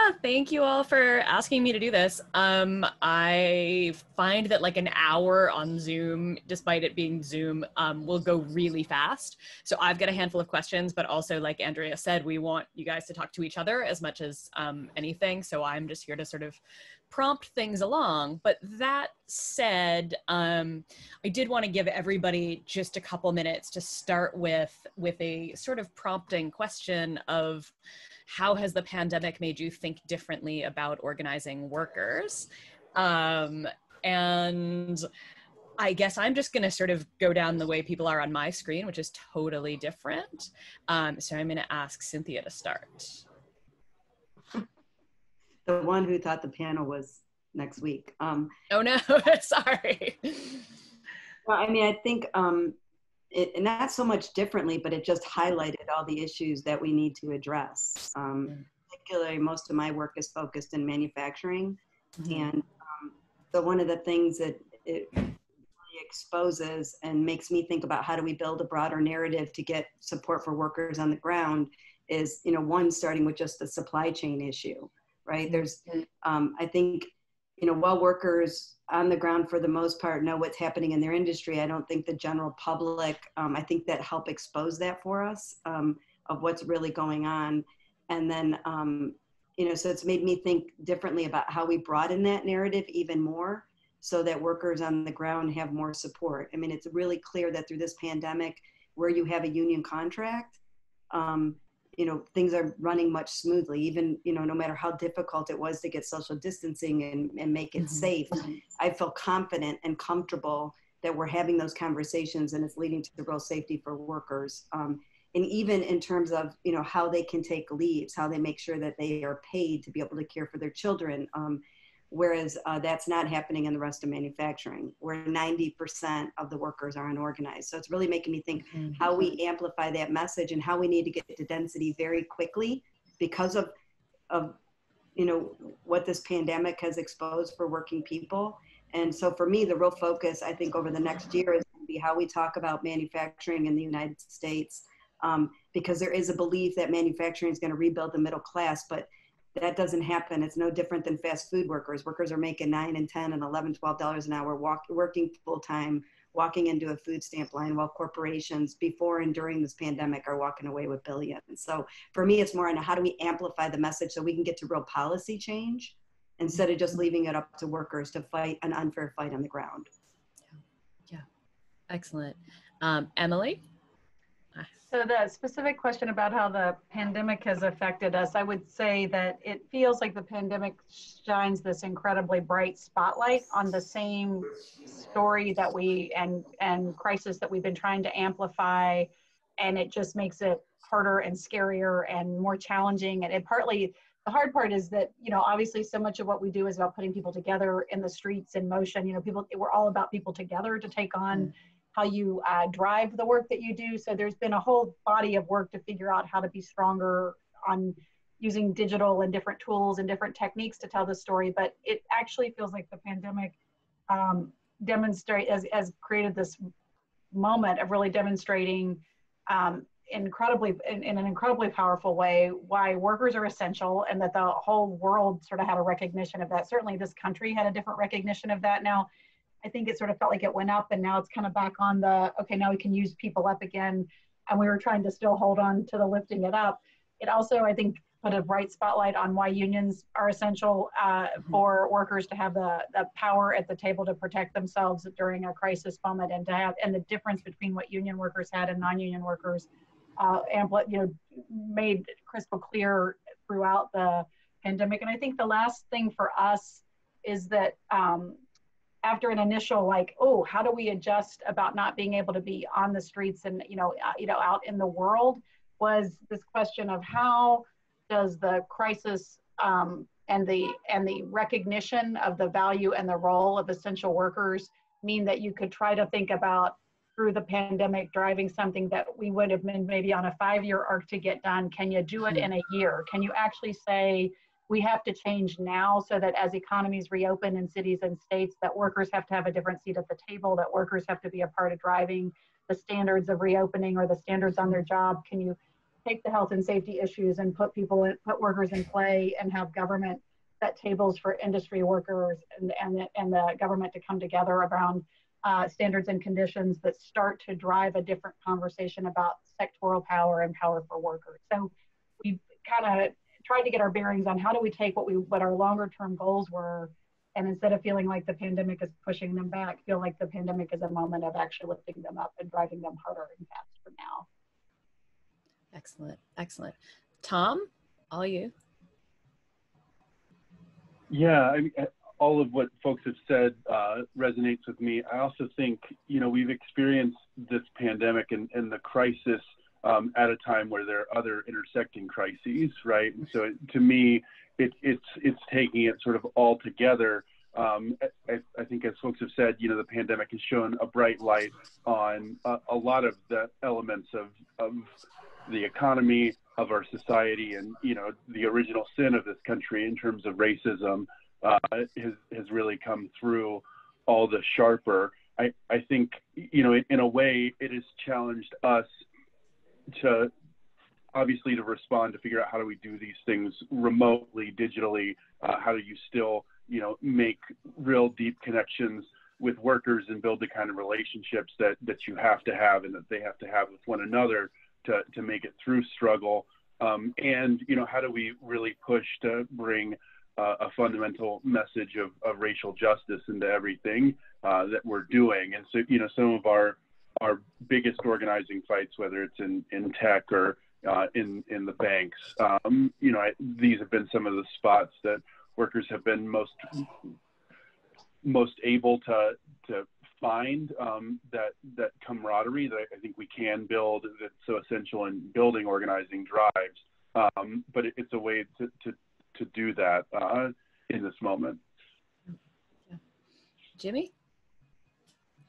Yeah, thank you all for asking me to do this. I find that like an hour on Zoom, despite it being Zoom, will go really fast. So I've got a handful of questions, but also like Andrea said, we want you guys to talk to each other as much as anything. So I'm just here to sort of prompt things along. But that said, I did want to give everybody just a couple minutes to start with a sort of prompting question of, how has the pandemic made you think differently about organizing workers? And I guess I'm just going to sort of go down the way people are on my screen, which is totally different. So I'm going to ask Cynthia to start. The one who thought the panel was next week. Oh no, sorry. Well, I mean, I think and not so much differently, but it just highlighted all the issues that we need to address. Particularly, most of my work is focused in manufacturing. And so one of the things that it really exposes and makes me think about how do we build a broader narrative to get support for workers on the ground is, one, starting with just the supply chain issue, right? There's, I think, while workers on the ground for the most part know what's happening in their industry, I don't think the general public, I think that help expose that for us of what's really going on. And then, so it's made me think differently about how we broaden that narrative even more so that workers on the ground have more support. I mean, it's really clear that through this pandemic, where you have a union contract, things are running much smoothly, even, no matter how difficult it was to get social distancing and make it safe. I feel confident and comfortable that we're having those conversations and it's leading to real safety for workers. And even in terms of, how they can take leaves, how they make sure that they are paid to be able to care for their children. Whereas that's not happening in the rest of manufacturing, where 90% of the workers are unorganized. So it's really making me think how we amplify that message and how we need to get to density very quickly because of what this pandemic has exposed for working people. And so for me, the real focus, I think, over the next year is going to be how we talk about manufacturing in the United States, because there is a belief that manufacturing is going to rebuild the middle class, but that doesn't happen. It's no different than fast food workers. Workers are making $9 and $10 and $11, $12 an hour, working full time, walking into a food stamp line, while corporations before and during this pandemic are walking away with billions. So for me, it's more on how do we amplify the message so we can get to real policy change instead of just leaving it up to workers to fight an unfair fight on the ground. Yeah, excellent. Emily? So the specific question about how the pandemic has affected us, I would say that it feels like the pandemic shines this incredibly bright spotlight on the same story that and crisis that we've been trying to amplify, and it just makes it harder and scarier and more challenging. And partly, the hard part is that, obviously so much of what we do is about putting people together in the streets in motion. We're all about people together to take on how you drive the work that you do. So there's been a whole body of work to figure out how to be stronger on using digital and different tools and different techniques to tell the story. But it actually feels like the pandemic has created this moment of really demonstrating in an incredibly powerful way why workers are essential, and that the whole world sort of had a recognition of that. Certainly this country had a different recognition of that. Now, I think it sort of felt like it went up, and now it's kind of back on okay, now we can use people up again. And we were trying to still hold on to the lifting it up. It also, I think, put a bright spotlight on why unions are essential for workers to have the power at the table to protect themselves during a crisis moment, and the difference between what union workers had and non-union workers made crystal clear throughout the pandemic. And I think the last thing for us is that after an initial how do we adjust about not being able to be on the streets and out in the world, was this question of how does the crisis and the recognition of the value and the role of essential workers mean that you could try to think about through the pandemic driving something that we would have been maybe on a 5-year arc to get done? Can you do it in a year? Can you actually say we have to change now so that as economies reopen in cities and states, that workers have to have a different seat at the table, that workers have to be a part of driving the standards of reopening or the standards on their job? Can take the health and safety issues and put workers in play and have government set tables for industry workers and the government to come together around standards and conditions that start to drive a different conversation about sectoral power and power for workers. So we kind of tried to get our bearings on how do we take what our longer term goals were, and instead of feeling like the pandemic is pushing them back, feel like the pandemic is a moment of actually lifting them up and driving them harder and faster now. Excellent, excellent. Tom, all you. Yeah, all of what folks have said resonates with me. I also think, we've experienced this pandemic and the crisis at a time where there are other intersecting crises, right? And so to me, it's taking it sort of all together. I think, as folks have said, the pandemic has shown a bright light on a lot of the elements of the economy, of our society, and the original sin of this country in terms of racism has really come through all the sharper. I think in a way it has challenged us to obviously to respond, to figure out how do we do these things remotely, digitally. How do you still make real deep connections with workers and build the kind of relationships that you have to have and that they have to have with one another to make it through struggle. And how do we really push to bring a fundamental message of racial justice into everything that we're doing. And so some of our biggest organizing fights, whether it's in tech or in the banks, these have been some of the spots that workers have been most able to find that camaraderie that I think we can build, that's so essential in building organizing drives. But it's a way to do that in this moment. Jimmy?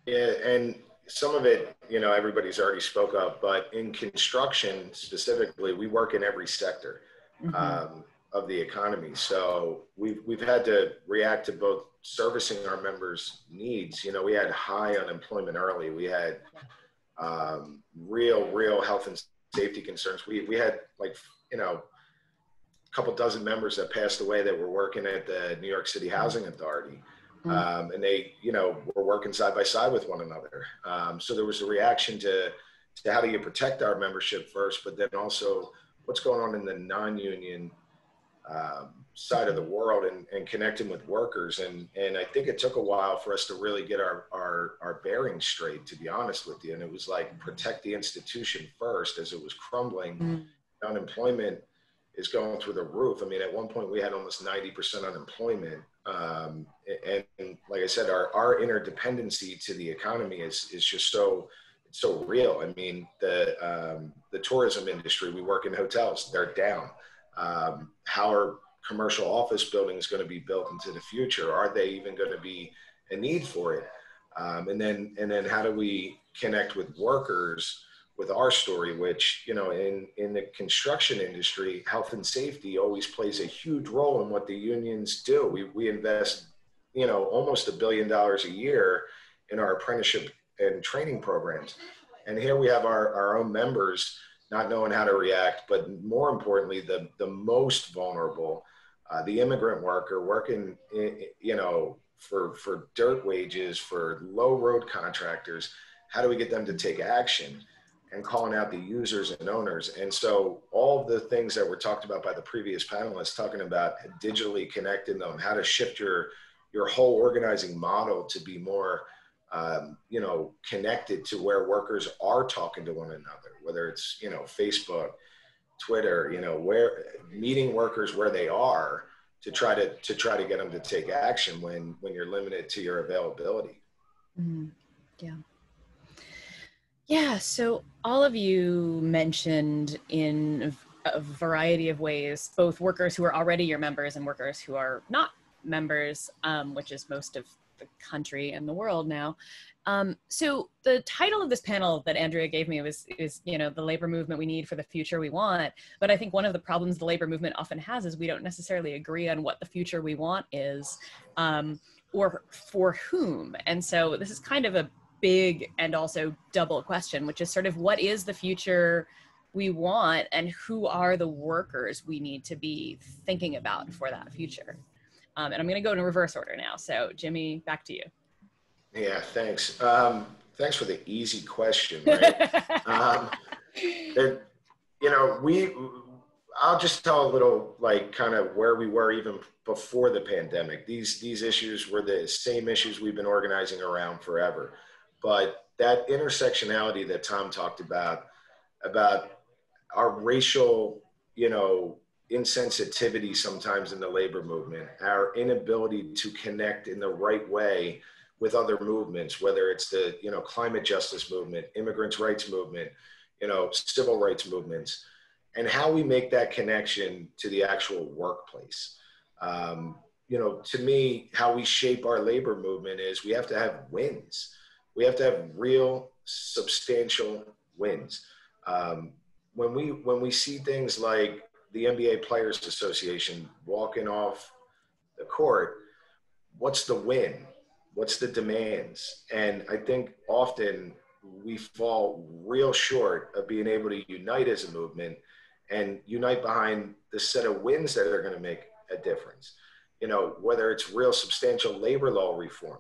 Yeah, and some of it, everybody's already spoke of, but in construction specifically, we work in every sector of the economy. So we've had to react to both servicing our members' needs. We had high unemployment early. We had real health and safety concerns. We had a couple dozen members that passed away that were working at the New York City Housing Authority. And they, were working side by side with one another. So there was a reaction to how do you protect our membership first, but then also what's going on in the non-union side of the world and connecting with workers. And I think it took a while for us to really get our bearings straight, to be honest with you. And it was like, protect the institution first as it was crumbling. Unemployment is going through the roof. I mean, at one point we had almost 90% unemployment. And like I said, our interdependency to the economy is just so real. I mean, the tourism industry, we work in hotels, they're down. How are commercial office buildings going to be built into the future? Are they even going to be a need for it? And then how do we connect with workers with our story, which, in the construction industry, health and safety always plays a huge role in what the unions do. We invest, almost $1 billion a year in our apprenticeship and training programs. And here we have our own members not knowing how to react, but more importantly, the most vulnerable, the immigrant worker working, for dirt wages, for low road contractors. How do we get them to take action? And calling out the users and owners. And so all of the things that were talked about by the previous panelists, talking about digitally connecting them, how to shift your whole organizing model to be more, connected to where workers are talking to one another, whether it's, Facebook, Twitter, where meeting workers where they are to try to get them to take action when you're limited to your availability. Yeah. Yeah, so all of you mentioned in a variety of ways, both workers who are already your members and workers who are not members, which is most of the country and the world now. So the title of this panel that Andrea gave me is the labor movement we need for the future we want. But I think one of the problems the labor movement often has is we don't necessarily agree on what the future we want is, or for whom. And so this is kind of a big and also double question, which is sort of what is the future we want and who are the workers we need to be thinking about for that future. And I'm going to go in reverse order now. So Jimmy, back to you. Yeah, thanks. Thanks for the easy question, right? You know, I'll just tell a little, like, kind of where we were even before the pandemic. These issues were the same issues we've been organizing around forever. But that intersectionality that Tom talked about our racial, you know, insensitivity sometimes in the labor movement, our inability to connect in the right way with other movements, whether it's the, you know, climate justice movement, immigrants' rights movement, you know, civil rights movements, and how we make that connection to the actual workplace. You know, to me, how we shape our labor movement is we have to have wins. We have to have real, substantial wins. When we see things like the NBA Players Association walking off the court, what's the win? What's the demands? And I think often we fall real short of being able to unite as a movement and unite behind the set of wins that are going to make a difference. You know, whether it's real substantial labor law reform,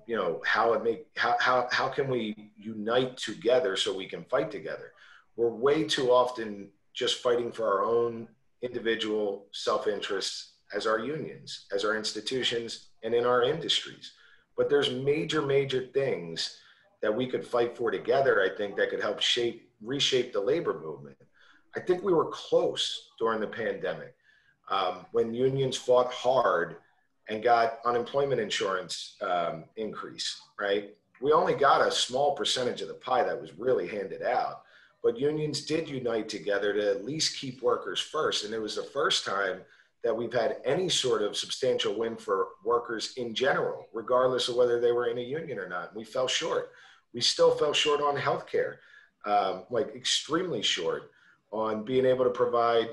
you know, how can we unite together so we can fight together? We're way too often just fighting for our own individual self-interests as our unions, as our institutions, and in our industries. But there's major things that we could fight for together, I think, that could help reshape the labor movement. I think we were close during the pandemic when unions fought hard and got unemployment insurance increase, right? We only got a small percentage of the pie that was really handed out, but unions did unite together to at least keep workers first. And it was the first time that we've had any sort of substantial win for workers in general, regardless of whether they were in a union or not. We fell short. We still fell short on healthcare, like extremely short on being able to provide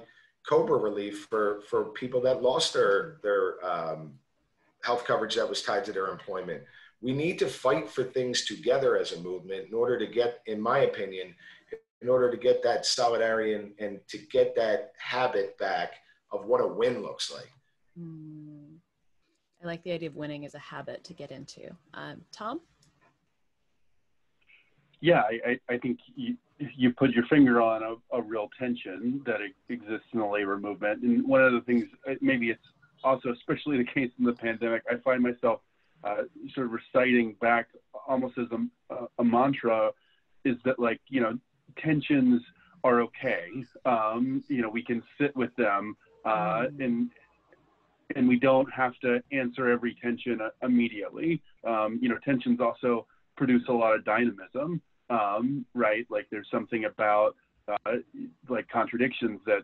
COBRA relief for people that lost their health coverage that was tied to their employment. We need to fight for things together as a movement in order to get, in my opinion, in order to get that solidarity and to get that habit back of what a win looks like. I like the idea of winning as a habit to get into. Tom? Yeah, I think you put your finger on a real tension that exists in the labor movement. And one of the things, maybe it's also especially the case in the pandemic, I find myself sort of reciting back almost as a mantra, is that, like, you know, tensions are okay. You know, we can sit with them and we don't have to answer every tension immediately. You know, tensions also produce a lot of dynamism, right? Like, there's something about like contradictions that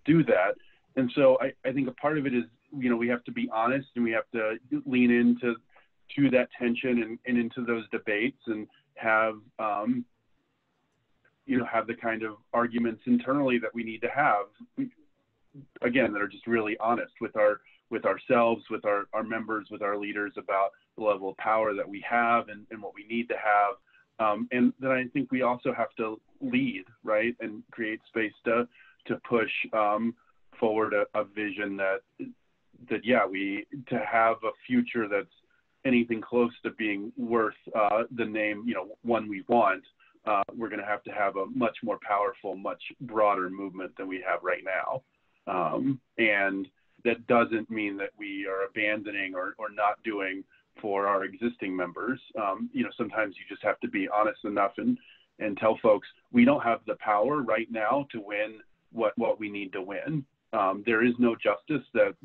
do that. And so I think a part of it is, you know, we have to be honest and we have to lean into that tension and into those debates and have, you know, have the kind of arguments internally that we need to have, again, that are just really honest with ourselves, with our members, with our leaders about the level of power that we have and what we need to have. And then I think we also have to lead, right, and create space to push forward a vision that to have a future that's anything close to being worth the name, you know, one we want. We're going to have a much more powerful, much broader movement than we have right now. And that doesn't mean that we are abandoning or not doing for our existing members. You know, sometimes you just have to be honest enough and tell folks, we don't have the power right now to win what we need to win. There is no justice that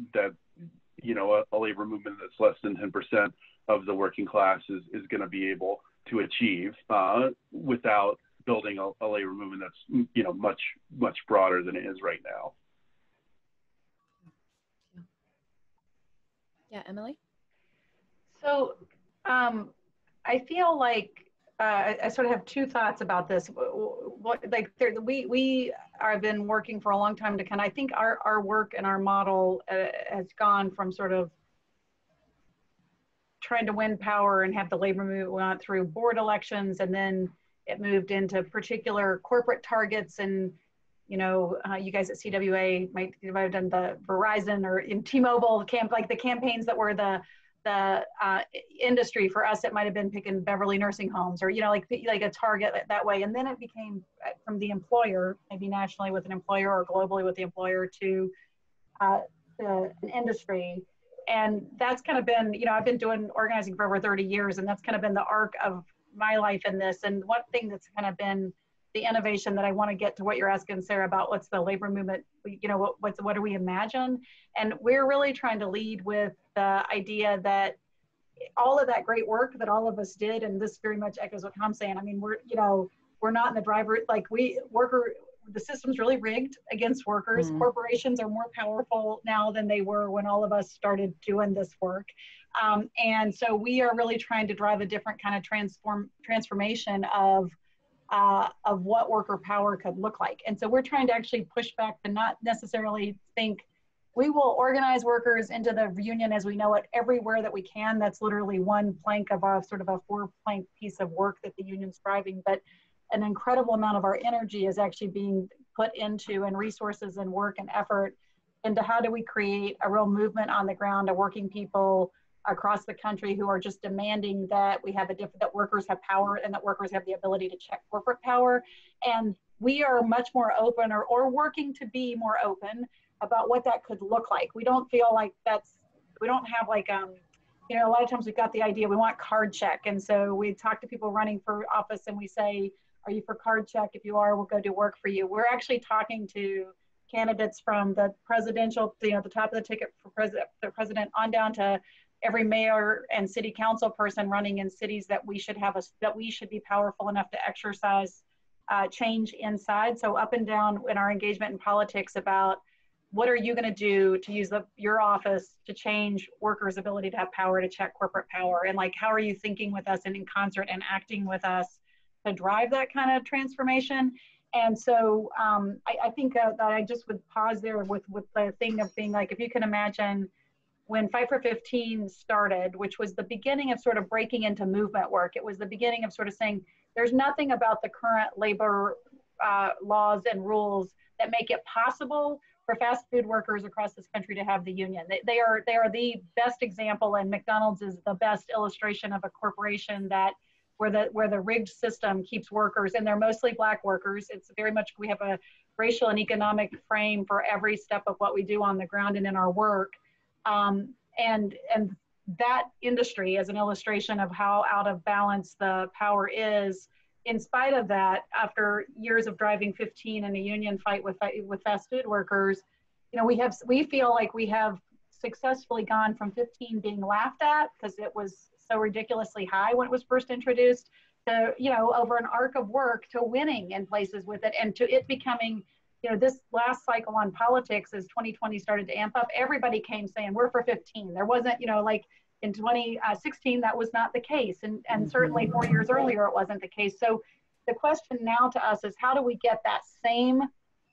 you know, a labor movement that's less than 10% of the working class is going to be able to achieve without building a labor movement that's, you know, much broader than it is right now. Yeah, Emily? So I feel like I sort of have two thoughts about this. We have been working for a long time to I think our work and our model has gone from sort of trying to win power and have the labor movement through board elections, and then It moved into particular corporate targets, and you know, you guys at CWA might have done the Verizon or in T-Mobile like the campaigns that were the industry. For us, it might have been picking Beverly nursing homes, or you know, like a target that way. And then it became from the employer, maybe nationally with an employer or globally with the employer, to an industry. And that's kind of been, you know, I've been doing organizing for over 30 years, and that's kind of been the arc of my life in this. And one thing that's kind of been the innovation that I want to get to what you're asking, Sarah, about what's the labor movement, you know, what do we imagine? And we're really trying to lead with the idea that all of that great work that all of us did, and this very much echoes what Tom's saying. I mean, we're not in the driver, like the system's really rigged against workers. Mm-hmm. Corporations are more powerful now than they were when all of us started doing this work. And so we are really trying to drive a different kind of transformation of what worker power could look like. And so we're trying to actually push back to not necessarily think we will organize workers into the union as we know it everywhere that we can. That's literally one plank of a sort of a 4-plank piece of work that the union's driving. But an incredible amount of our energy is actually being put into, and resources and work and effort into, how do we create a real movement on the ground of working people across the country who are just demanding that we have that workers have power, and that workers have the ability to check corporate power. And we are much more open, or working to be more open about what that could look like. We don't feel like we don't have like, you know, a lot of times we've got the idea we want card check. And so we talk to people running for office and we say, are you for card check? If you are, we'll go do work for you. We're actually talking to candidates from the presidential, you know, the top of the ticket for president on down to every mayor and city council person running in cities that we should be powerful enough to exercise change inside. So up and down in our engagement in politics about what are you going to do to use your office to change workers' ability to have power to check corporate power, and like how are you thinking with us and in concert and acting with us to drive that kind of transformation. And so I think that I just would pause there with the thing of being like, if you can imagine when Fight for 15 started, which was the beginning of sort of breaking into movement work, it was the beginning of sort of saying, there's nothing about the current labor laws and rules that make it possible for fast food workers across this country to have the union. They are the best example, and McDonald's is the best illustration of a corporation that where the rigged system keeps workers, and they're mostly Black workers. It's very much, we have a racial and economic frame for every step of what we do on the ground and in our work. And that industry is an illustration of how out of balance the power is. In spite of that, after years of driving 15 in a union fight with fast food workers, you know, we feel like we have successfully gone from 15 being laughed at because it was so ridiculously high when it was first introduced, to, you know, over an arc of work, to winning in places with it, and to it becoming, you know, this last cycle on politics, as 2020 started to amp up, everybody came saying we're for 15. There wasn't, you know, like in 2016 that was not the case, and certainly 4 years earlier it wasn't the case. So the question now to us is, how do we get that same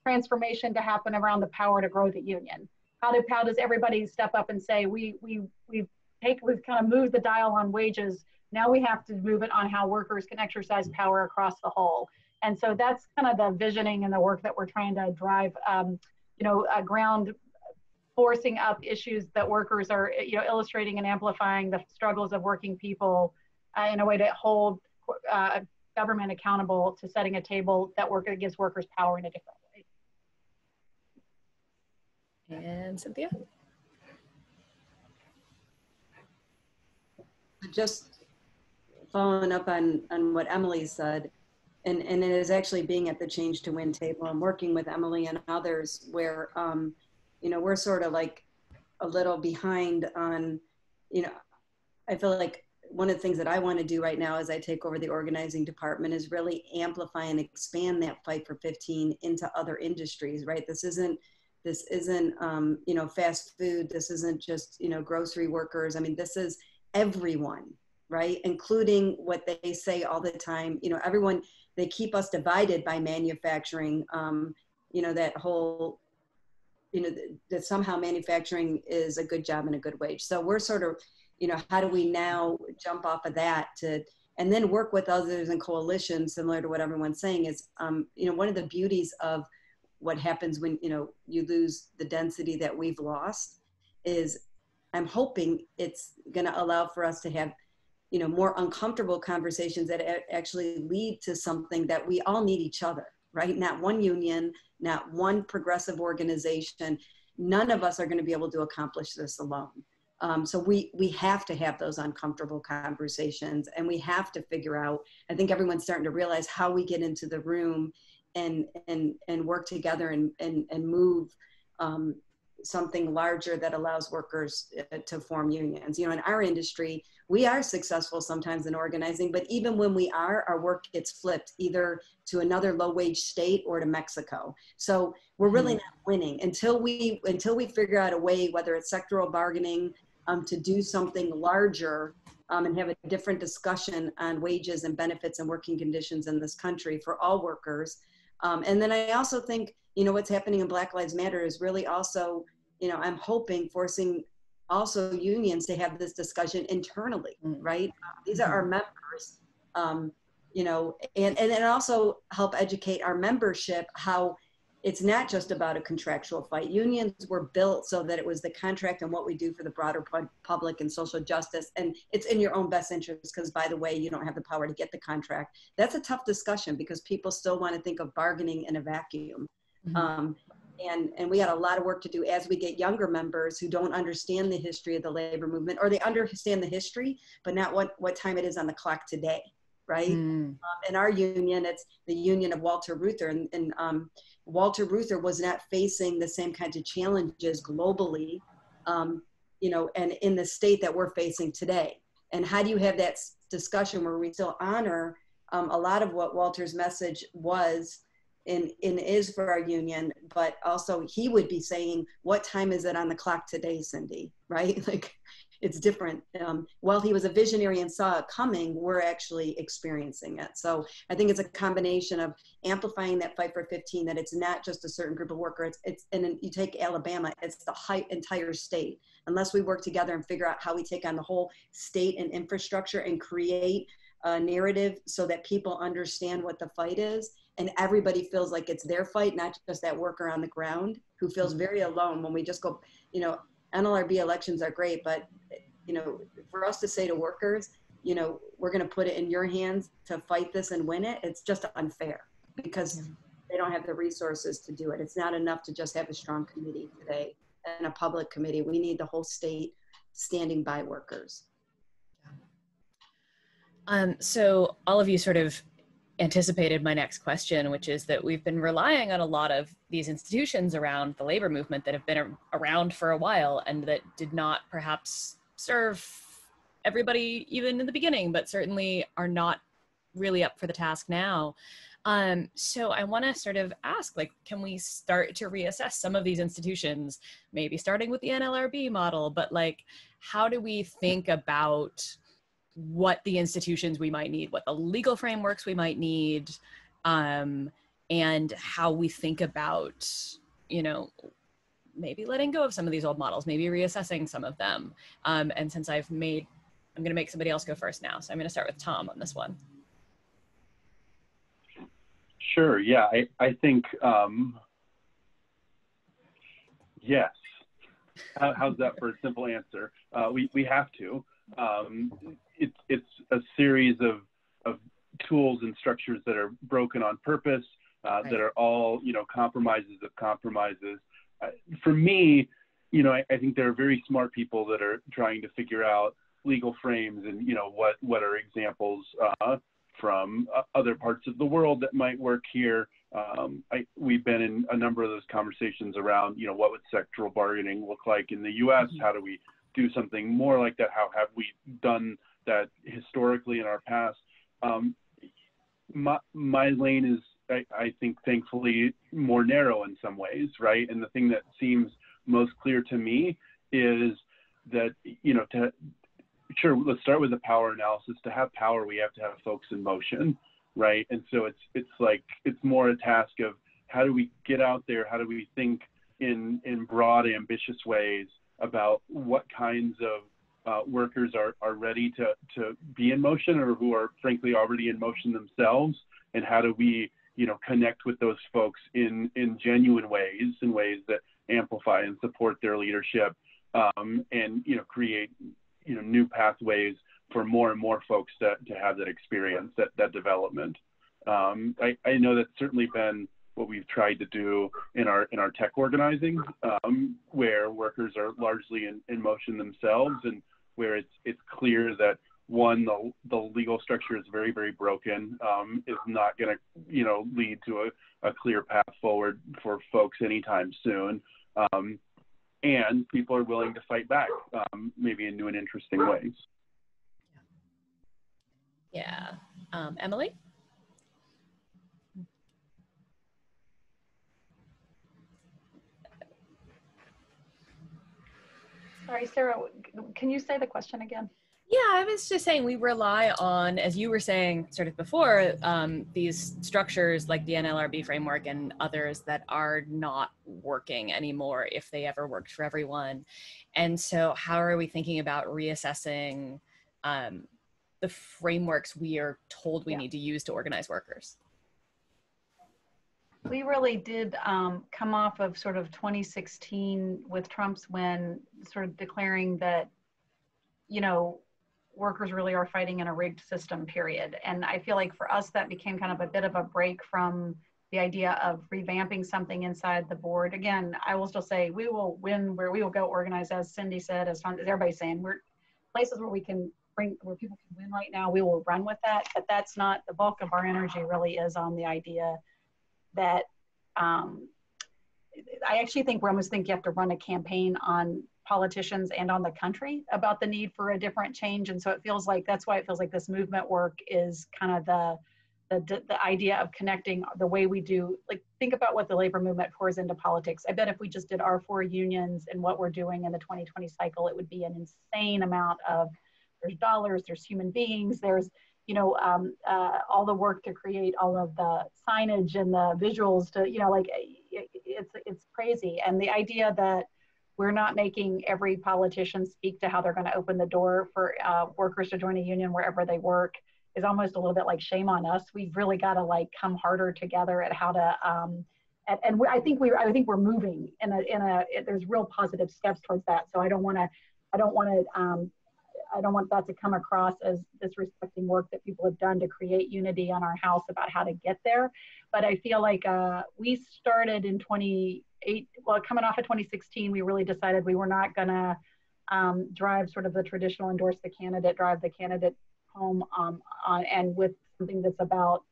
transformation to happen around the power to grow the union? How does everybody step up and say we've kind of moved the dial on wages, now we have to move it on how workers can exercise power across the whole. And so that's kind of the visioning and the work that we're trying to drive, you know, ground forcing up issues that workers are, you know, illustrating and amplifying the struggles of working people in a way to hold government accountable to setting a table that gives workers power in a different way. And Cynthia? Just following up on what Emily said, and it is actually being at the Change to Win table and working with Emily and others where, you know, we're sort of like a little behind on, you know, I feel like one of the things that I want to do right now as I take over the organizing department is really amplify and expand that Fight for 15 into other industries, right? This isn't, you know, fast food. This isn't just, you know, grocery workers. I mean, this is everyone, right? Including what they say all the time, you know, everyone, they keep us divided by manufacturing, you know, that whole, you know, that somehow manufacturing is a good job and a good wage. So we're sort of, you know, how do we now jump off of that to, and then work with others in coalitions, similar to what everyone's saying, is, one of the beauties of what happens when, you lose the density that we've lost is I'm hoping it's going to allow for us to have, more uncomfortable conversations that actually lead to something that we all need each other, right? Not one union, not one progressive organization. None of us are going to be able to accomplish this alone. So we have to have those uncomfortable conversations, and we have to figure out, I think everyone's starting to realize how we get into the room and work together and move something larger that allows workers to form unions. In our industry, we are successful sometimes in organizing, but even when we are, our work gets flipped either to another low wage state or to Mexico. So we're really not winning until we figure out a way, whether it's sectoral bargaining, to do something larger and have a different discussion on wages and benefits and working conditions in this country for all workers. And then I also think, what's happening in Black Lives Matter is really also, I'm hoping forcing also unions to have this discussion internally, right? These are our members, and then also help educate our membership how it's not just about a contractual fight. Unions were built so that it was the contract and what we do for the broader public and social justice. And it's in your own best interest because, by the way, you don't have the power to get the contract. That's a tough discussion because people still want to think of bargaining in a vacuum. And we got a lot of work to do as we get younger members who don't understand the history of the labor movement, or they understand the history, but not what time it is on the clock today, right? In our union, it's the union of Walter Reuther, and Walter Reuther was not facing the same kinds of challenges globally, and in the state that we're facing today. And how do you have that discussion where we still honor a lot of what Walter's message was and is for our union, but also he would be saying, what time is it on the clock today, Cindy, right? Like, it's different. While he was a visionary and saw it coming, we're actually experiencing it. So I think it's a combination of amplifying that fight for 15, that it's not just a certain group of workers. And then you take Alabama, it's the entire state. Unless we work together and figure out how we take on the whole state and infrastructure and create a narrative so that people understand what the fight is, and everybody feels like it's their fight, not just that worker on the ground who feels very alone when we just go, NLRB elections are great, but for us to say to workers, we're going to put it in your hands to fight this and win it, it's just unfair because they don't have the resources to do it. It's not enough to just have a strong committee today and a public committee. We need the whole state standing by workers. So all of you sort of anticipated my next question, which is that we've been relying on a lot of these institutions around the labor movement that have been around for a while and that did not perhaps serve everybody even in the beginning, but certainly are not really up for the task now. So I want to sort of ask, can we start to reassess some of these institutions, maybe starting with the NLRB model, but how do we think about what the institutions we might need, what the legal frameworks we might need, and how we think about, maybe letting go of some of these old models, maybe reassessing some of them. And since I'm going to make somebody else go first now. So I'm going to start with Tom on this one. Sure, yeah, I think, yes. How's that for a simple answer? We have to. It's a series of tools and structures that are broken on purpose, that are all, compromises of compromises. For me, I think there are very smart people that are trying to figure out legal frames and, what are examples from other parts of the world that might work here. We've been in a number of those conversations around, what would sectoral bargaining look like in the US? How do we do something more like that? How have we done that historically in our past? My lane is, I think, thankfully more narrow in some ways, right? And the thing that seems most clear to me is that, sure, let's start with the power analysis. To have power, we have to have folks in motion, right? And so it's more a task of how do we get out there? How do we think in broad, ambitious ways about what kinds of workers are ready to be in motion, or who are frankly already in motion themselves, and how do we, connect with those folks in genuine ways, in ways that amplify and support their leadership, and create new pathways for more and more folks to have that experience, that development. I know that's certainly been what we've tried to do in our tech organizing, where workers are largely in motion themselves, and where it's clear that one, the legal structure is very, very broken, is not going to lead to a clear path forward for folks anytime soon, and people are willing to fight back, maybe in new and interesting ways. Yeah. Emily? Sorry, Sarah, can you say the question again? Yeah, I was just saying we rely on, as you were saying sort of before, these structures like the NLRB framework and others that are not working anymore if they ever worked for everyone. And so how are we thinking about reassessing the frameworks we are told we need to use to organize workers? We really did come off of sort of 2016 with Trump's win, sort of declaring that, workers really are fighting in a rigged system, period. And I feel like for us, that became kind of a bit of a break from the idea of revamping something inside the board. Again, I will still say we will win where we will go organize, as Cindy said, as everybody's saying, we're places where we can where people can win right now, we will run with that. But that's not, the bulk of our energy really is on the idea that I actually think we almost think you have to run a campaign on politicians and on the country about the need for a different change. And so it feels like, that's why it feels like this movement work is kind of the idea of connecting the way we do, like, think about what the labor movement pours into politics. I bet if we just did our 4 unions and what we're doing in the 2020 cycle, it would be an insane amount of, there's dollars, there's human beings, there's, all the work to create all of the signage and the visuals to, it's crazy. And the idea that we're not making every politician speak to how they're going to open the door for workers to join a union wherever they work is almost a little bit like shame on us. We've really got to come harder together at how to, I think we're moving there's real positive steps towards that. So I don't want that to come across as disrespecting work that people have done to create unity on our house about how to get there. But I feel like we started in coming off of 2016, we really decided we were not going to drive sort of the traditional endorse the candidate, drive the candidate home and with something that's about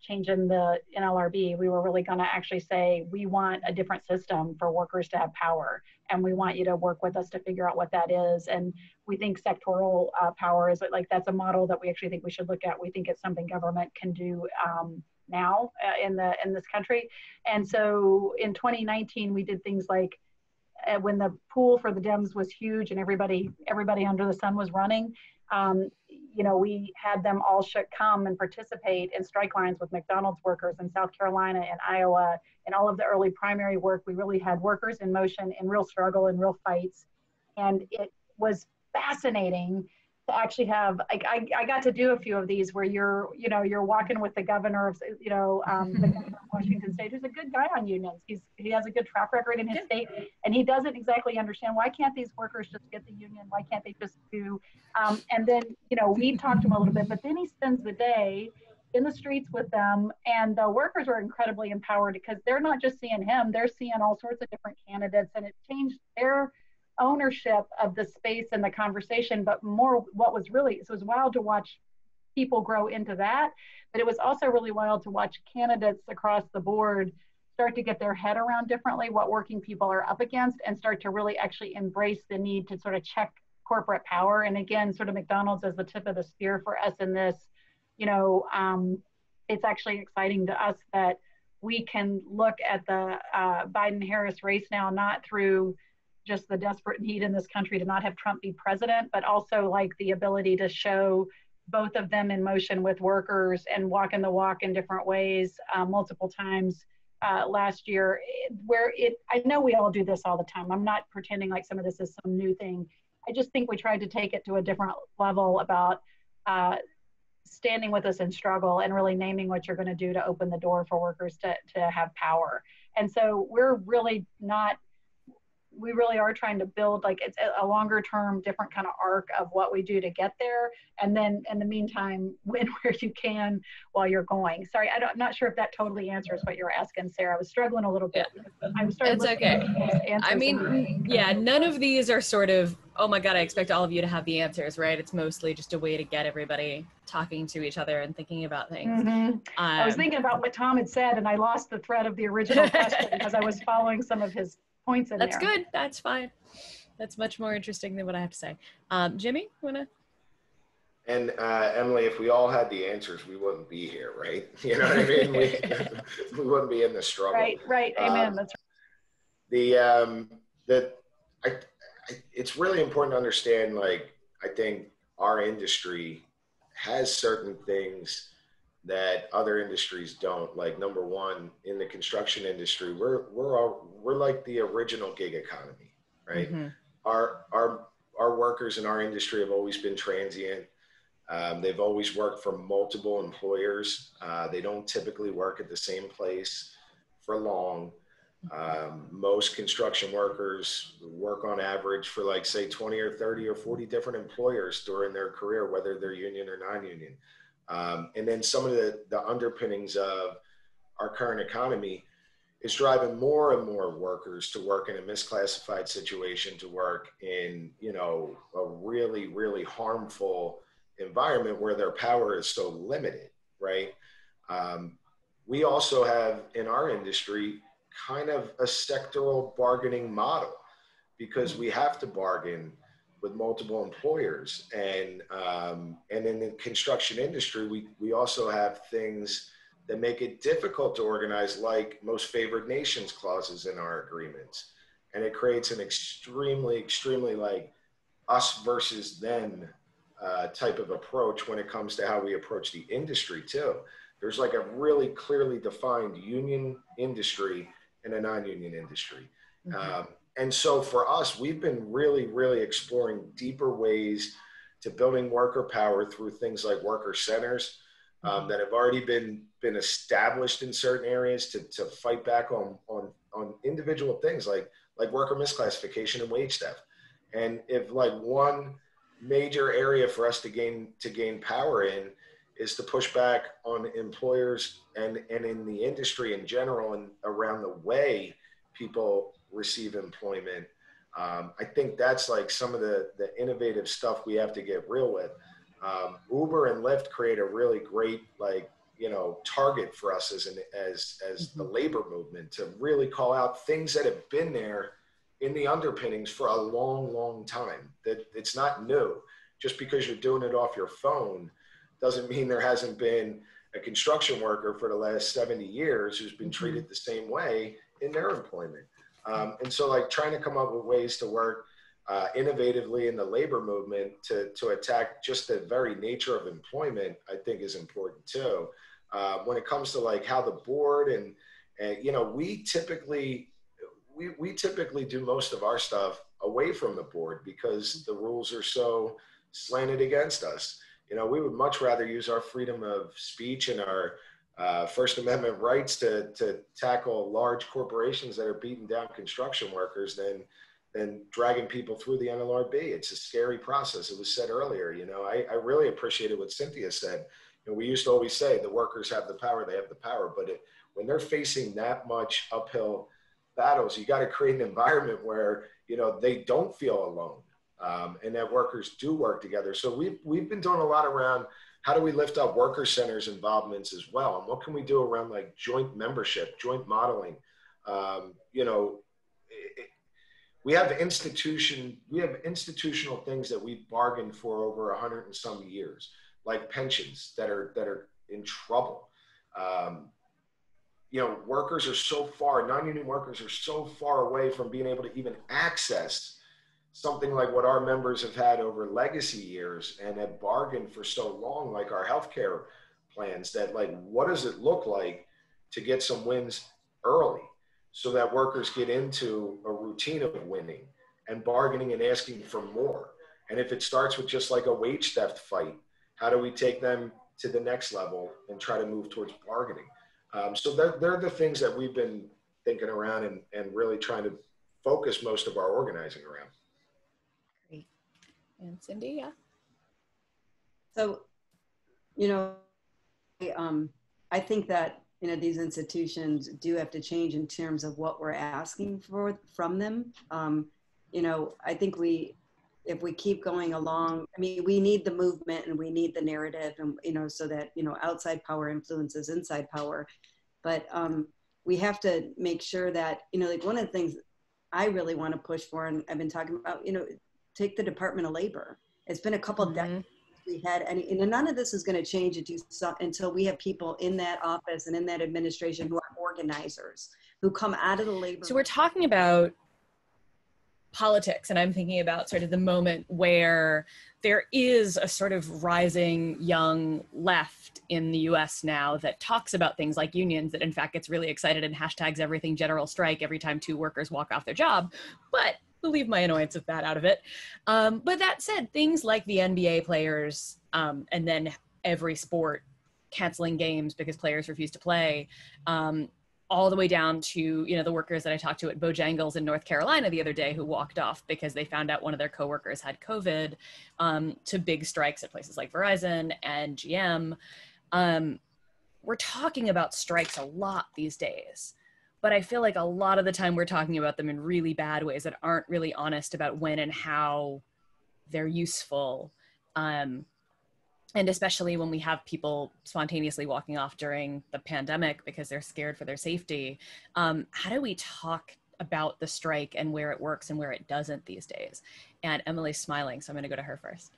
changing the NLRB, we were really going to actually say, we want a different system for workers to have power. And we want you to work with us to figure out what that is. And we think sectoral power is that's a model that we actually think we should look at. We think it's something government can do now in this country. And so in 2019, we did things like when the pool for the Dems was huge and everybody under the sun was running, we had them all come and participate in strike lines with McDonald's workers in South Carolina and Iowa, and all of the early primary work. We really had workers in motion, in real struggle, in real fights. And it was fascinating to actually have, I got to do a few of these where you're walking with the governor of, the governor of Washington State, who's a good guy on unions. He has a good track record in his state, and he doesn't exactly understand, why can't these workers just get the union? Why can't they just do, and then, we talked to him a little bit, but then he spends the day in the streets with them, and the workers are incredibly empowered because they're not just seeing him, they're seeing all sorts of different candidates, and it changed their ownership of the space and the conversation. But more, what was really, so it was wild to watch people grow into that, but it was also really wild to watch candidates across the board start to get their head around differently what working people are up against, and start to really actually embrace the need to sort of check corporate power. And again, sort of McDonald's as the tip of the spear for us in this, it's actually exciting to us that we can look at the Biden-Harris race now, not through just the desperate need in this country to not have Trump be president, but also the ability to show both of them in motion with workers and walking the walk in different ways multiple times last year, I know we all do this all the time. I'm not pretending like some of this is some new thing. I just think we tried to take it to a different level about standing with us in struggle and really naming what you're going to do to open the door for workers to have power. And so we really are trying to build, like, it's a longer term, different kind of arc of what we do to get there. And then in the meantime, win where you can while you're going. Sorry, I'm not sure if that totally answers what you were asking, Sarah. I was struggling a little bit. It's okay. I mean, yeah, none of these are sort of, oh my God, I expect all of you to have the answers, right? It's mostly just a way to get everybody talking to each other and thinking about things. I was thinking about what Tom had said, and I lost the thread of the original question because I was following some of his points in That's there. good. That's fine. That's much more interesting than what I have to say. Jimmy, wanna? And Emily, if we all had the answers, we wouldn't be here, right? You know what I mean? We wouldn't be in the struggle. Right. Amen. That's right. It's really important to understand, like, I think our industry has certain things that other industries don't. Like, number one, in the construction industry, we're like the original gig economy, right? Mm-hmm. Our workers in our industry have always been transient. They've always worked for multiple employers. They don't typically work at the same place for long. Most construction workers work on average for, like, say 20 or 30 or 40 different employers during their career, whether they're union or non-union. And then some of the underpinnings of our current economy is driving more and more workers to work in a misclassified situation, to work in, you know, a really, really harmful environment where their power is so limited, right? We also have in our industry kind of a sectoral bargaining model, because we have to bargain with multiple employers. And in the construction industry, we also have things that make it difficult to organize, like most favored nations clauses in our agreements. And it creates an extremely like us versus them type of approach when it comes to how we approach the industry too. There's like a really clearly defined union industry and a non-union industry. Mm-hmm. And so for us, we've been really, really exploring deeper ways to building worker power through things like worker centers that have already been established in certain areas to fight back on individual things like worker misclassification and wage theft. And if, like, one major area for us to gain power in is to push back on employers and in the industry in general and around the way people receive employment. I think that's like some of the innovative stuff we have to get real with. Uber and Lyft create a really great, like, you know, target for us as mm-hmm. the labor movement, to really call out things that have been there in the underpinnings for a long, long time. That it's not new. Just because you're doing it off your phone doesn't mean there hasn't been a construction worker for the last 70 years who's been mm-hmm. treated the same way in their employment. And so, like, trying to come up with ways to work innovatively in the labor movement to attack just the very nature of employment, I think is important too. When it comes to, like, how the board and you know, we typically do most of our stuff away from the board because the rules are so slanted against us. You know, we would much rather use our freedom of speech and our First Amendment rights to tackle large corporations that are beating down construction workers than dragging people through the NLRB. It's a scary process. It was said earlier. You know, I really appreciated what Cynthia said. You know, we used to always say the workers have the power, they have the power. But when they're facing that much uphill battles, you got to create an environment where, you know, they don't feel alone. And that workers do work together. So we've been doing a lot around how do we lift up worker centers involvements as well, and what can we do around, like, joint membership, joint modeling. You know, we have institutional things that we've bargained for over 100 and some years, like pensions that are in trouble. You know, workers are so far, non-union workers are so far away from being able to even access something like what our members have had over legacy years and have bargained for so long, like our healthcare plans, that, like, what does it look like to get some wins early so that workers get into a routine of winning and bargaining and asking for more? And if it starts with just like a wage theft fight, how do we take them to the next level and try to move towards bargaining? So they're the things that we've been thinking around and really trying to focus most of our organizing around. Great. And Cindy, yeah. So, you know, I think that, you know, these institutions do have to change in terms of what we're asking for from them. You know, I think if we keep going along, I mean, we need the movement and we need the narrative, and, you know, so that, you know, outside power influences inside power. But we have to make sure that, you know, like one of the things I really want to push for, and I've been talking about, you know, take the Department of Labor. It's been a couple of decades we had, and none of this is going to change until we have people in that office and in that administration who are organizers, who come out of the labor. So we're talking about politics, and I'm thinking about sort of the moment where there is a sort of rising young left in the US now that talks about things like unions, that in fact gets really excited and hashtags everything general strike every time two workers walk off their job. But we'll leave my annoyance of that out of it. But that said, things like the NBA players and then every sport canceling games because players refuse to play, all the way down to, you know, the workers that I talked to at Bojangles in North Carolina the other day who walked off because they found out one of their coworkers had COVID, to big strikes at places like Verizon and GM. We're talking about strikes a lot these days, but I feel like a lot of the time we're talking about them in really bad ways that aren't really honest about when and how they're useful. And especially when we have people spontaneously walking off during the pandemic because they're scared for their safety. How do we talk about the strike and where it works and where it doesn't these days? And Emily's smiling, so I'm going to go to her first.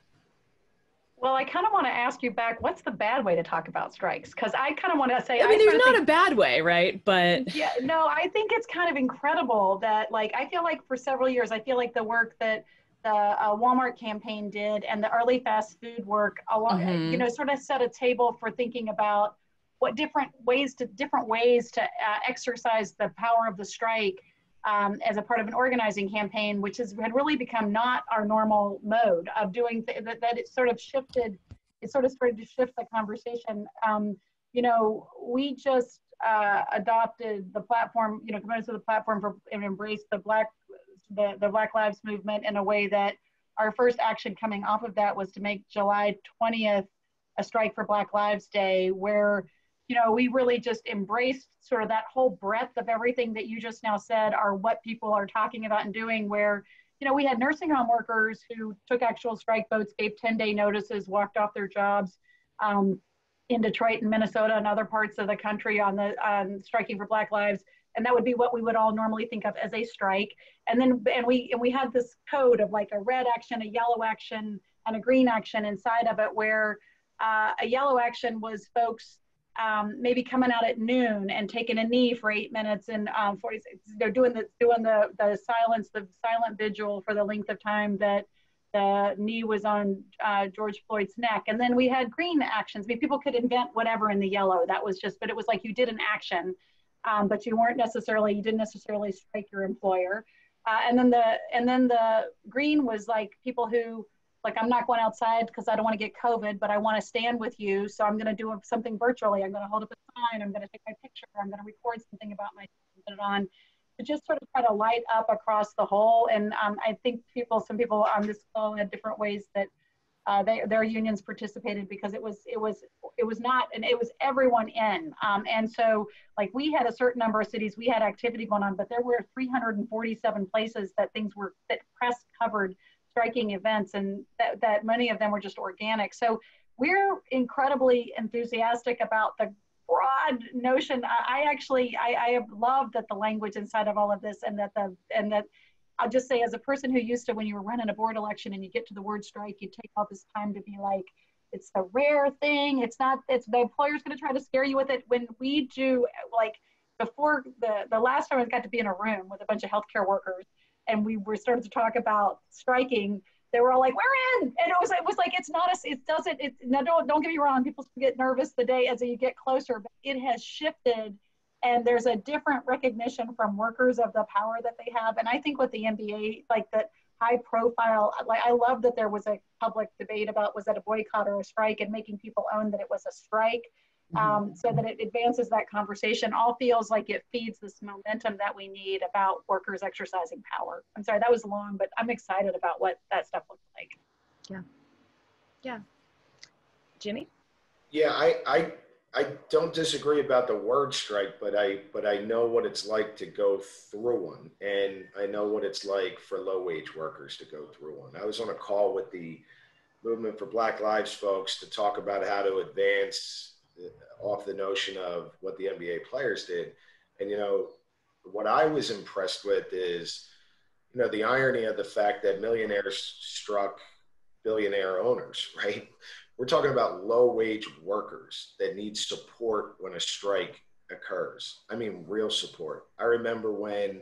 Well, I kind of want to ask you back, what's the bad way to talk about strikes? Because I kind of want to say, I mean, there's not a bad way, right? But yeah, no, I think it's kind of incredible that, like, I feel like for several years, I feel like the work that the Walmart campaign did and the early fast food work, you know, sort of set a table for thinking about what different ways to exercise the power of the strike as a part of an organizing campaign, which had really become not our normal mode of doing that. It sort of shifted. It sort of started to shift the conversation. You know, we just adopted the platform, you know, committed to the platform for and embraced the Black Lives movement in a way that our first action coming off of that was to make July 20th a Strike for Black Lives Day, where, you know, we really just embraced sort of that whole breadth of everything that you just now said are what people are talking about and doing, where, you know, we had nursing home workers who took actual strike votes, gave 10-day notices, walked off their jobs in Detroit and Minnesota and other parts of the country on striking for Black Lives. And that would be what we would all normally think of as a strike. And we had this code of like a red action, a yellow action, and a green action inside of it, where a yellow action was folks maybe coming out at noon and taking a knee for 8 minutes and 46. They're doing the silent vigil for the length of time that the knee was on George Floyd's neck. And then we had green actions. I mean, people could invent whatever in the yellow. That was just, but it was like you did an action. But you didn't necessarily strike your employer. And then the green was like people who, like, I'm not going outside because I don't want to get COVID, but I want to stand with you. So I'm going to do something virtually. I'm going to hold up a sign. I'm going to take my picture. I'm going to record something about myself and put it on to just sort of try to light up across the whole. And I think some people on this call had different ways that their unions participated, because it was everyone in. And so, like, we had a certain number of cities, we had activity going on, but there were 347 places that press covered striking events, and that many of them were just organic. So we're incredibly enthusiastic about the broad notion. I have loved that the language inside of all of this, and that I'll just say, as a person who used to, when you were running a board election and you get to the word strike, you take all this time to be like, it's the rare thing. It's the employer's going to try to scare you with it. When we do, like, before the last time I got to be in a room with a bunch of healthcare workers and we were started to talk about striking, they were all like, we're in. And it was like, it's not don't get me wrong. People get nervous the day as you get closer, but it has shifted. And there's a different recognition from workers of the power that they have. And I think what the NBA, like, that high profile, like I love that there was a public debate about was that a boycott or a strike, and making people own that it was a strike, so that it advances that conversation. All feels like it feeds this momentum that we need about workers exercising power. I'm sorry, that was long, but I'm excited about what that stuff looks like. Yeah. Yeah. Jimmy? Yeah, I don't disagree about the word strike, but I know what it's like to go through one, and I know what it's like for low wage workers to go through one. I was on a call with the Movement for Black Lives folks to talk about how to advance off the notion of what the NBA players did. And, you know, what I was impressed with is, you know, the irony of the fact that millionaires struck billionaire owners, right? We're talking about low wage workers that need support when a strike occurs. I mean, real support. I remember when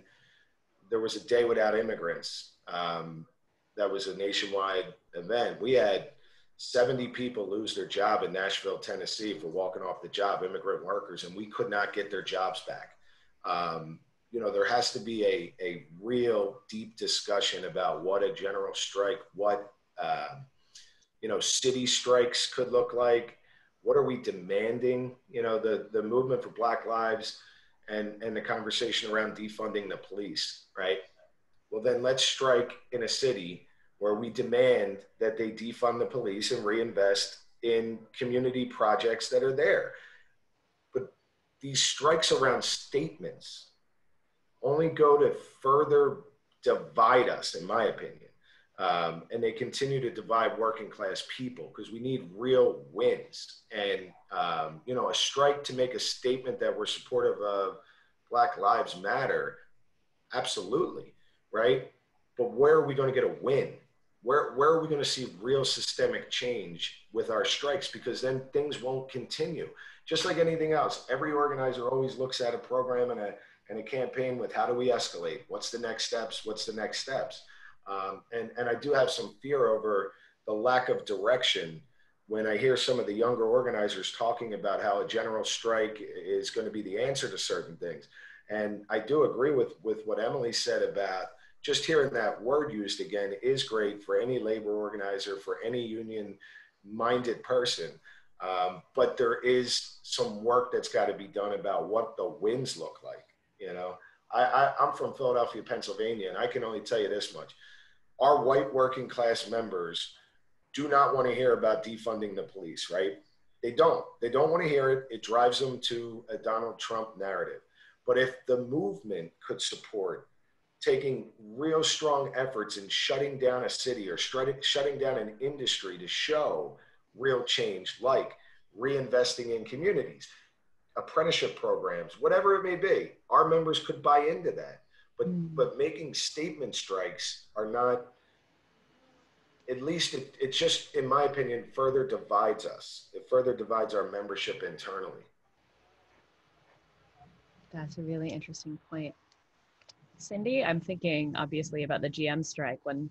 there was a day without immigrants. That was a nationwide event. We had 70 people lose their job in Nashville, Tennessee for walking off the job, immigrant workers, and we could not get their jobs back. You know, there has to be a real deep discussion about what a general strike, what, you know, city strikes could look like. What are we demanding? You know, the movement for Black Lives and the conversation around defunding the police, right? Well, then let's strike in a city where we demand that they defund the police and reinvest in community projects that are there. But these strikes around statements only go to further divide us, in my opinion. And they continue to divide working class people because we need real wins. And, you know, a strike to make a statement that we're supportive of Black Lives Matter, absolutely, right? But where are we going to get a win? Where are we going to see real systemic change with our strikes? Because then things won't continue. Just like anything else, every organizer always looks at a program and a campaign with how do we escalate? What's the next steps? What's the next steps? And I do have some fear over the lack of direction when I hear some of the younger organizers talking about how a general strike is going to be the answer to certain things. And I do agree with what Emily said about just hearing that word used again is great for any labor organizer, for any union-minded person. But there is some work that's got to be done about what the wins look like. You know, I'm from Philadelphia, Pennsylvania, and I can only tell you this much. Our white working class members do not want to hear about defunding the police, right? They don't want to hear it. It drives them to a Donald Trump narrative. But if the movement could support taking real strong efforts in shutting down a city or shutting down an industry to show real change, like reinvesting in communities, apprenticeship programs, whatever it may be, our members could buy into that. But making statement strikes are not, at least it just, in my opinion, further divides us. It further divides our membership internally. That's a really interesting point. Cindy, I'm thinking obviously about the GM strike when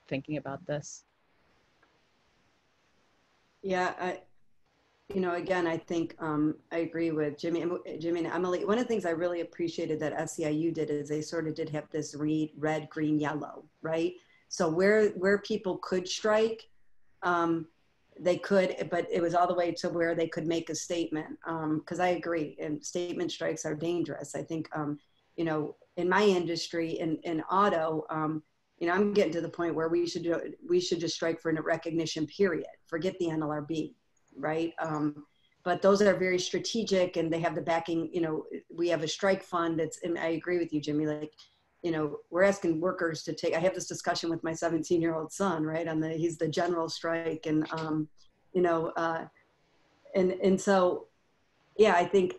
thinking about this. Yeah, you know, again, I think I agree with Jimmy and Emily. One of the things I really appreciated that SEIU did is they sort of did have this red, green, yellow, right? So where people could strike, they could, but it was all the way to where they could make a statement. Because I agree, and statement strikes are dangerous. I think, you know, in my industry, in auto, you know, I'm getting to the point where we should just strike for a recognition period. Forget the NLRB, right? But those are very strategic, and they have the backing. You know, we have a strike fund. And I agree with you, Jimmy. Like, you know, we're asking workers to take. I have this discussion with my 17-year-old son, right? He's the general strike, and you know, and so. Yeah, I think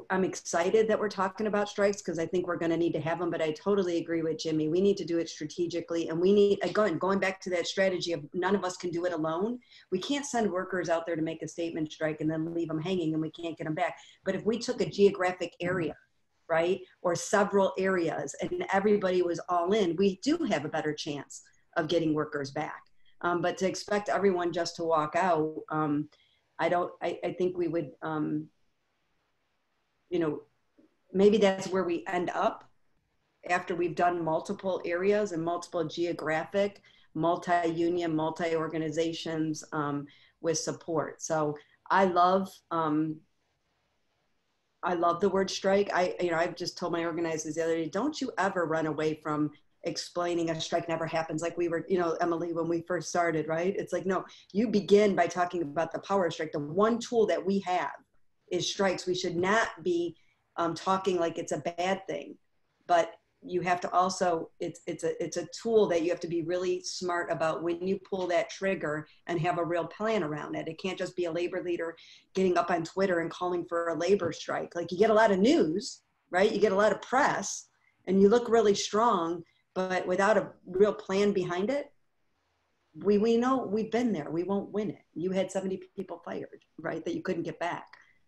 I'm excited that we're talking about strikes because I think we're going to need to have them. But I totally agree with Jimmy. We need to do it strategically, and we need, again, going back to that strategy of none of us can do it alone. We can't send workers out there to make a statement strike and then leave them hanging and we can't get them back. But if we took a geographic area, right, or several areas, and everybody was all in, we do have a better chance of getting workers back. But to expect everyone just to walk out, I think we would. You know, maybe that's where we end up after we've done multiple areas and multiple geographic, multi-union, multi-organizations with support. So I love the word strike. I've just told my organizers the other day, don't you ever run away from explaining a strike never happens. Like we were, Emily, when we first started, right? It's like, no, you begin by talking about the power of strike. The one tool that we have is strikes. We should not be talking like it's a bad thing, but you have to also, it's a tool that you have to be really smart about when you pull that trigger and have a real plan around it. It can't just be a labor leader getting up on Twitter and calling for a labor strike. Like you get a lot of news, right? You get a lot of press and you look really strong, but without a real plan behind it, we know we've been there. We won't win it. You had 70 people fired, right? That you couldn't get back.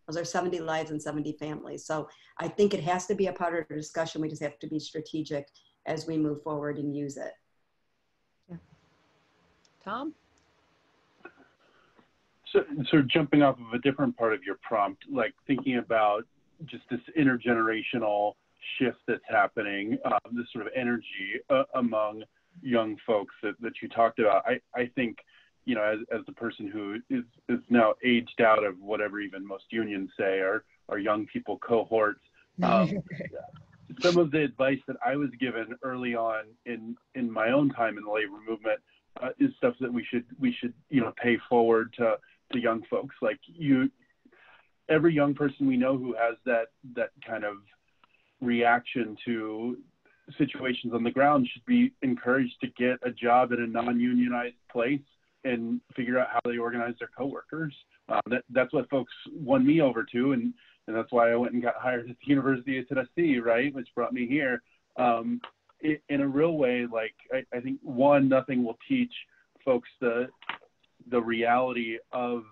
Those are 70 lives and 70 families. So I think it has to be a part of the discussion. We just have to be strategic as we move forward and use it. Yeah. Tom? So jumping off of a different part of your prompt, like thinking about just this intergenerational shift that's happening, this sort of energy among young folks that you talked about. I think, as the person who is now aged out of whatever even most unions say are young people cohorts, some of the advice that I was given early on in my own time in the labor movement is stuff that we should pay forward to young folks. Like every young person we know who has that kind of reaction to situations on the ground should be encouraged to get a job at a non-unionized place and figure out how they organize their coworkers. That's what folks won me over to, and that's why I went and got hired at the University of Tennessee, right, which brought me here. In a real way, like I think nothing will teach folks the reality of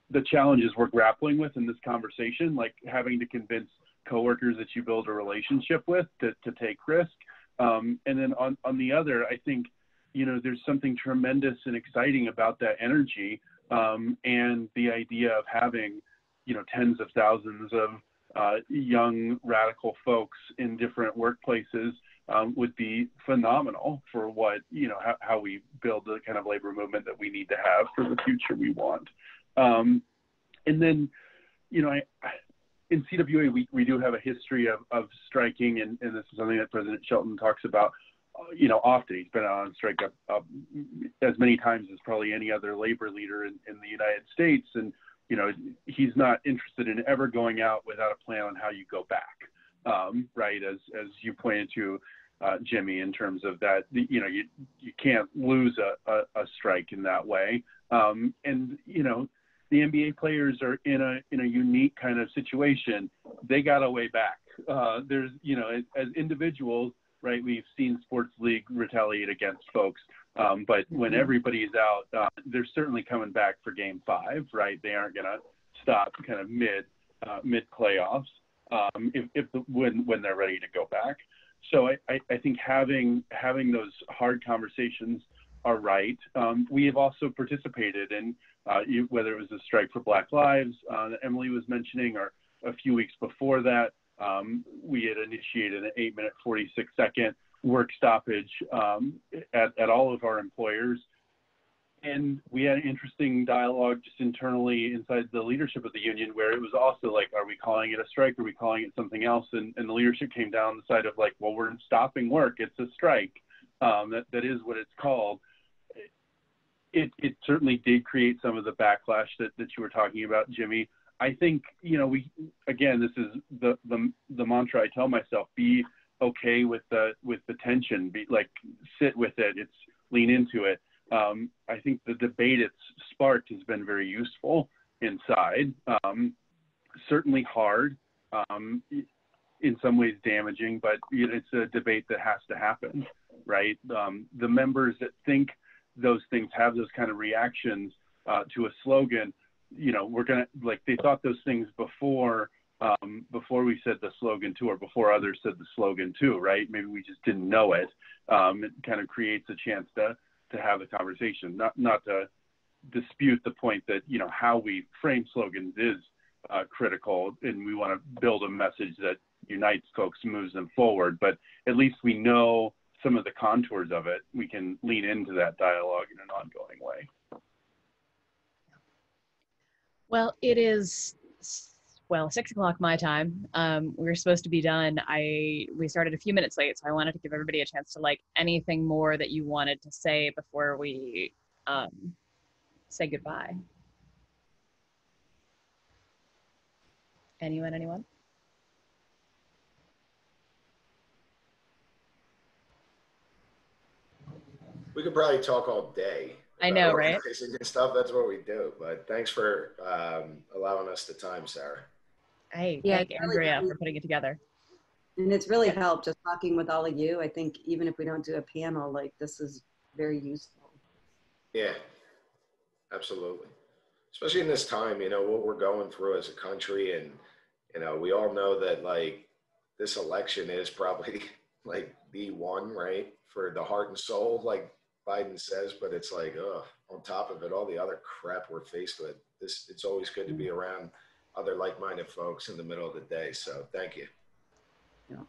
the challenges we're grappling with in this conversation, like having to convince coworkers that you build a relationship with to take risk. And then on the other, I think, there's something tremendous and exciting about that energy and the idea of having, tens of thousands of young radical folks in different workplaces would be phenomenal for what, how we build the kind of labor movement that we need to have for the future we want. And then, in CWA, we do have a history of striking, and this is something that President Shelton talks about, often. He's been on strike as many times as probably any other labor leader in the United States. And, he's not interested in ever going out without a plan on how you go back, right? As you pointed to, Jimmy, in terms of that, you can't lose a strike in that way. And, the NBA players are in a unique kind of situation. They got a way back. There's, as individuals, right, we've seen sports league retaliate against folks. But when everybody's out, they're certainly coming back for game 5, right? They aren't going to stop kind of mid playoffs when they're ready to go back. So I think having those hard conversations are right. We have also participated in whether it was a strike for Black Lives that Emily was mentioning, or a few weeks before that, we had initiated an 8-minute, 46-second work stoppage at all of our employers. And we had an interesting dialogue just internally inside the leadership of the union, where it was also like, are we calling it a strike? Are we calling it something else? And the leadership came down the side of like, well, we're stopping work. It's a strike. That is what it's called. It certainly did create some of the backlash that you were talking about, Jimmy. I think, this is the mantra I tell myself: be okay with the tension, sit with it, lean into it. I think the debate it's sparked has been very useful inside. Certainly hard, in some ways damaging, but it's a debate that has to happen, right? The members that think those things have those kind of reactions to a slogan, we're gonna, they thought those things before we said the slogan too, or before others said the slogan too, right? Maybe we just didn't know it. It kind of creates a chance to have a conversation, not to dispute the point that, how we frame slogans is critical, and we want to build a message that unites folks, moves them forward. But at least we know some of the contours of it. We can lean into that dialogue in an ongoing way. Well, it is, well, 6 o'clock my time. We were supposed to be done. We started a few minutes late, so I wanted to give everybody a chance to like anything more that you wanted to say before we say goodbye. Anyone? We could probably talk all day. I know, right? Organizing and stuff. That's what we do. But thanks for allowing us the time, Sarah. Hey, Yeah, thank Andrea for putting it together. And it's really helped just talking with all of you. I think even if we don't do a panel, like this is very useful. Yeah, absolutely. Especially in this time, you know, what we're going through as a country. And, you know, we all know that like this election is probably like the one, right, for the heart and soul, like Biden says, but it's like, on top of it, all the other crap we're faced with, it's always good to be around other like-minded folks in the middle of the day. So thank you. Yeah.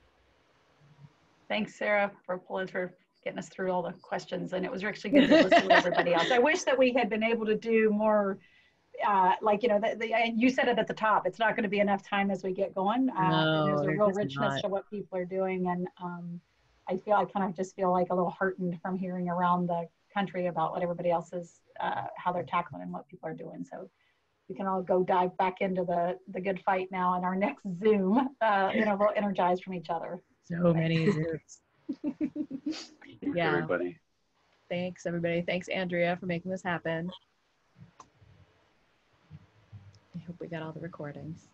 Thanks, Sarah, for getting us through all the questions. And it was actually good to listen to everybody else. I wish that we had been able to do more, like, you know, and you said it at the top, it's not going to be enough time as we get going. No, there's a there's real just richness not. to what people are doing. And I kind of just feel like a little heartened from hearing around the country about what everybody else is, how they're tackling and what people are doing. So we can all go dive back into the good fight now in our next Zoom, you know, we'll energize from each other. So many Zooms. Thanks, Yeah. everybody. Thanks, everybody. Thanks, Andrea, for making this happen. I hope we got all the recordings.